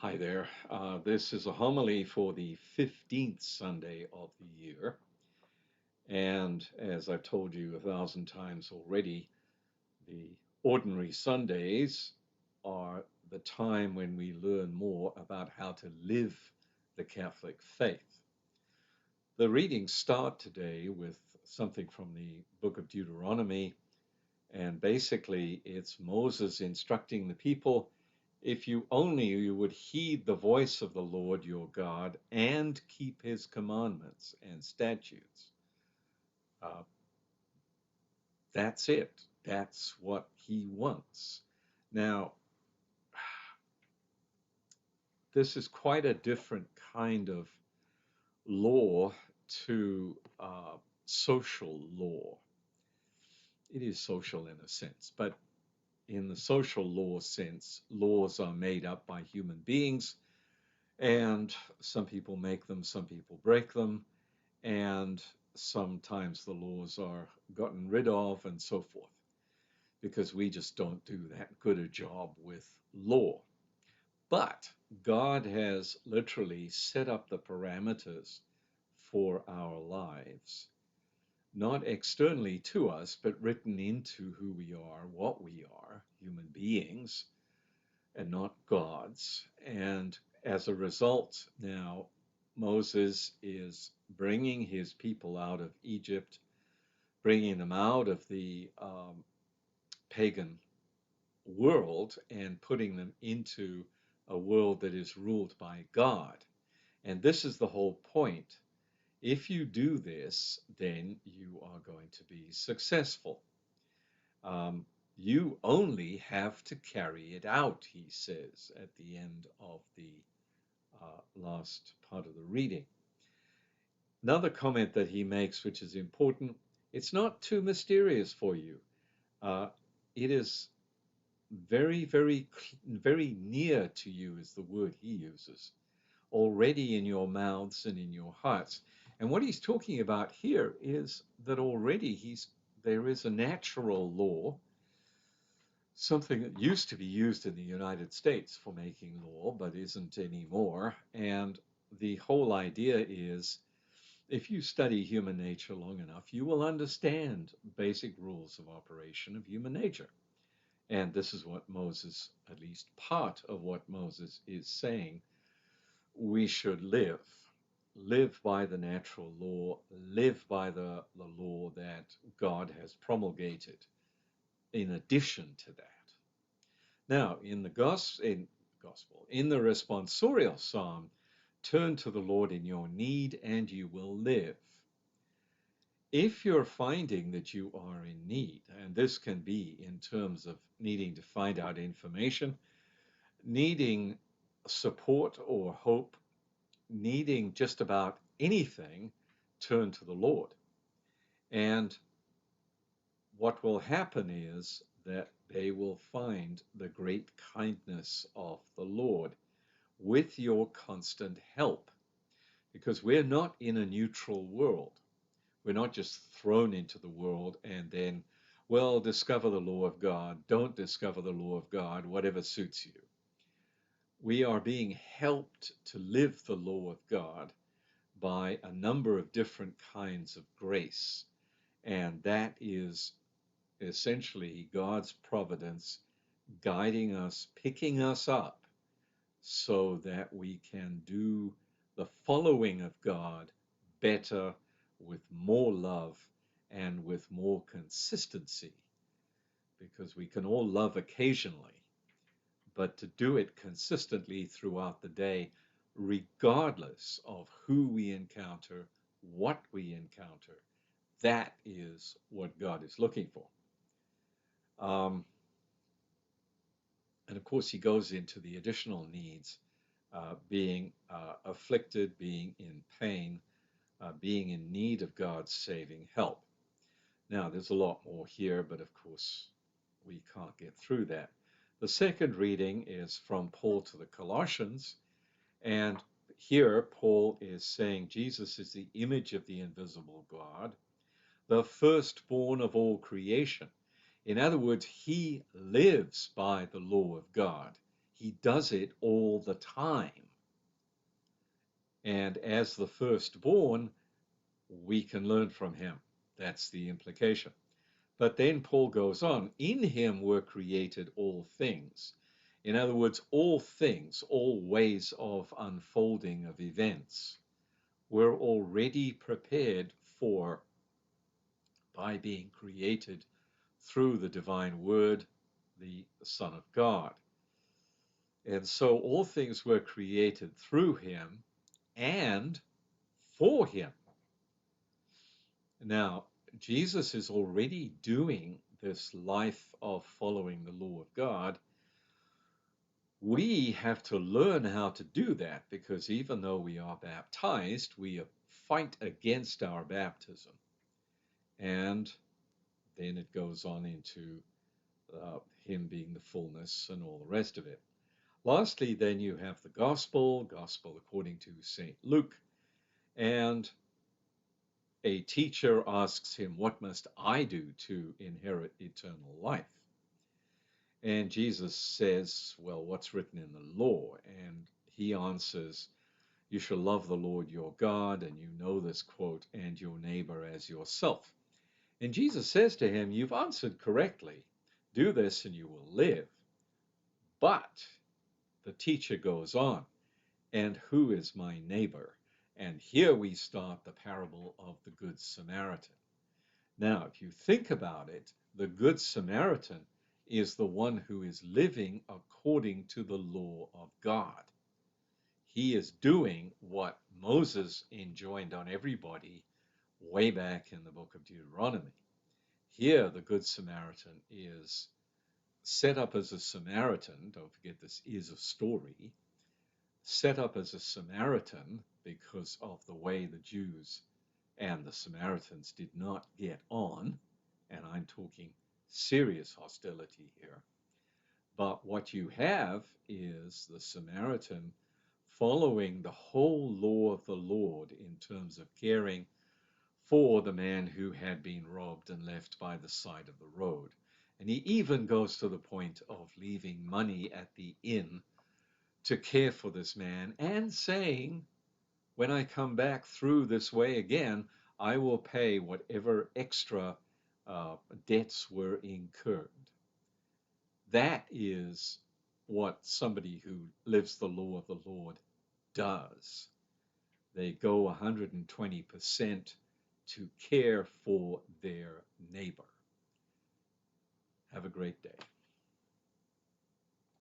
Hi there. This is a homily for the 15th Sunday of the year. And as I've told you a thousand times already, the ordinary Sundays are the time when we learn more about how to live the Catholic faith. The readings start today with something from the book of Deuteronomy, and basically it's Moses instructing the people if you would heed the voice of the Lord your God and keep his commandments and statutes. Uh, that's it. That's what he wants. Now, this is quite a different kind of law to social law. It is social in a sense, but in the social law sense, laws are made up by human beings, and some people make them, some people break them, and sometimes the laws are gotten rid of and so forth, because we just don't do that good a job with law. But God has literally set up the parameters for our lives, not externally to us, but written into who we are, what we are, human beings, and not gods. And as a result, now Moses is bringing his people out of Egypt, bringing them out of the pagan world and putting them into a world that is ruled by God. And this is the whole point. If you do this, then you are going to be successful. Um, you only have to carry it out, he says at the end of the last part of the reading. Another comment that he makes, which is important, it's not too mysterious for you. Uh, it is very near to you, is the word he uses, already in your mouths and in your hearts. And what he's talking about here is that already there is a natural law, something that used to be used in the United States for making law, but isn't anymore. And the whole idea is if you study human nature long enough, you will understand basic rules of operation of human nature. And this is what Moses, at least part of what Moses is saying, we should live. Live by the natural law, live by the law that God has promulgated in addition to that. Now, in the responsorial psalm, turn to the Lord in your need and you will live. If you're finding that you are in need, and this can be in terms of needing to find out information, needing support or hope, needing just about anything, turn to the Lord. And what will happen is that they will find the great kindness of the Lord with your constant help. Because we're not in a neutral world. We're not just thrown into the world and then, well, discover the law of God, don't discover the law of God, whatever suits you. We are being helped to live the law of God by a number of different kinds of grace. And that is essentially God's providence guiding us, picking us up so that we can do the following of God better, with more love, and with more consistency. Because we can all love occasionally, but to do it consistently throughout the day, regardless of who we encounter, what we encounter, that is what God is looking for. Um, and of course, he goes into the additional needs, being afflicted, being in pain, being in need of God's saving help. Now, there's a lot more here, but of course, we can't get through that. The second reading is from Paul to the Colossians, and here Paul is saying Jesus is the image of the invisible God, the firstborn of all creation. In other words, he lives by the law of God. He does it all the time. And as the firstborn, we can learn from him. That's the implication. But then Paul goes on, in him were created all things. In other words, all things, all ways of unfolding of events were already prepared for by being created through the divine word, the Son of God. And so all things were created through him and for him. Now, Jesus is already doing this life of following the law of God. We have to learn how to do that because even though we are baptized, we fight against our baptism. And then it goes on into him being the fullness and all the rest of it. Lastly, then you have the gospel according to St. Luke, and a teacher asks him, what must I do to inherit eternal life? And Jesus says, well, what's written in the law? And he answers, you shall love the Lord your God, and you know this quote, and your neighbor as yourself. And Jesus says to him, you've answered correctly. Do this and you will live. But the teacher goes on, and who is my neighbor? And here we start the parable of the Good Samaritan. Now, if you think about it, the Good Samaritan is the one who is living according to the law of God. He is doing what Moses enjoined on everybody way back in the book of Deuteronomy. Here, the Good Samaritan is set up as a Samaritan. Don't forget, this is a story. Set up as a Samaritan because of the way the Jews and the Samaritans did not get on. And I'm talking serious hostility here. But what you have is the Samaritan following the whole law of the Lord in terms of caring for the man who had been robbed and left by the side of the road. And he even goes to the point of leaving money at the inn to care for this man and saying, when I come back through this way again, I will pay whatever extra debts were incurred. That is what somebody who lives the law of the Lord does. They go 120% to care for their neighbor. Have a great day.